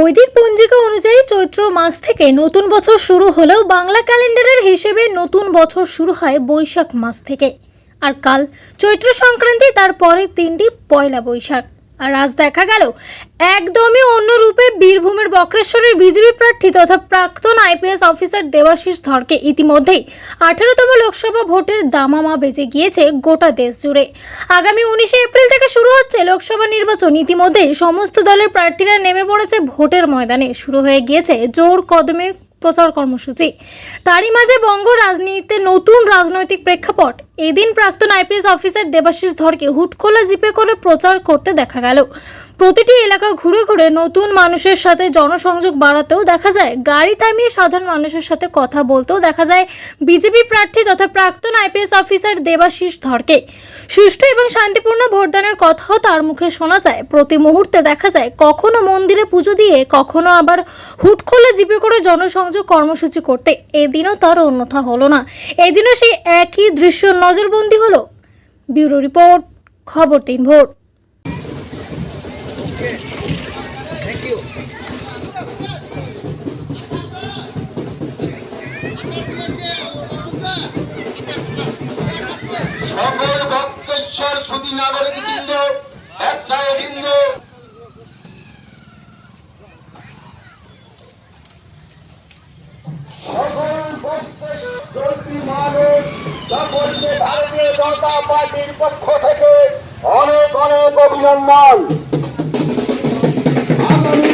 বৈদিক পঞ্জিকা অনুযায়ী চৈত্র মাস থেকে নতুন বছর শুরু হলেও বাংলা ক্যালেন্ডারের হিসেবে নতুন বছর শুরু হয় বৈশাখ মাস থেকে। আর কাল চৈত্র সংক্রান্তি, তার পরের দিনটি পয়লা বৈশাখ। আর আজ দেখা গেল একদমই অন্য রূপে বীরভূমের বক্রেশ্বরের বিজেপি প্রার্থী তথা প্রাক্তন আইপিএস অফিসার দেবাশিস ধরকে ইতিমধ্যেই 18তম লোকসভা ভোটের দামামা বেজে গিয়েছে গোটা দেশ জুড়ে। আগামী 19শে এপ্রিল থেকে শুরু হচ্ছে লোকসভা নির্বাচন। ইতিমধ্যেই সমস্ত দলের প্রার্থীরা নেমে পড়েছে ভোটের ময়দানে। শুরু হয়ে গিয়েছে জোর কদমে প্রচার কর্মসূচি। তারই মাঝে বঙ্গ রাজনীতিতে নতুন রাজনৈতিক প্রেক্ষাপট। এদিন প্রাক্তন আইপিএস অফিসার দেবাশিস ধরকে হুটখোলা জিপে করে প্রচার করতে দেখা গেল। প্রতিটি এলাকা ঘুরে ঘুরে নতুন মানুষের সাথে জনসংযোগ বাড়াতেও দেখা যায়, গাড়ি থামিয়ে সাধারণ মানুষের সাথে কথা বলতেও দেখা যায় বিজেপি প্রার্থী তথা প্রাক্তন আইপিএস অফিসার দেবাশিস ধরকে। সুষ্ঠু এবং শান্তিপূর্ণ ভোটদানের কথাও তার মুখে শোনা যায়। প্রতি মুহূর্তে দেখা যায় কখনো মন্দিরে পুজো দিয়ে, কখনো আবার হুটখোলা জিপে করে জনসংযোগ কর্মসূচি করতে। এদিনও তার অন্যথা হলো না। এদিনও সেই একই দৃশ্য নজরবন্দি হলো। ব্যুরো রিপোর্ট, খবর 3 ভোট। সকল ভক্তেশ্বর সুধী নাগরিক বৃন্দ, ব্যবসায়ী বৃন্দ, সকল ভক্তী মানুষ সকলকে ভারতীয় জনতা পার্টির পক্ষ থেকে অনেক অনেক অভিনন্দন। আগামী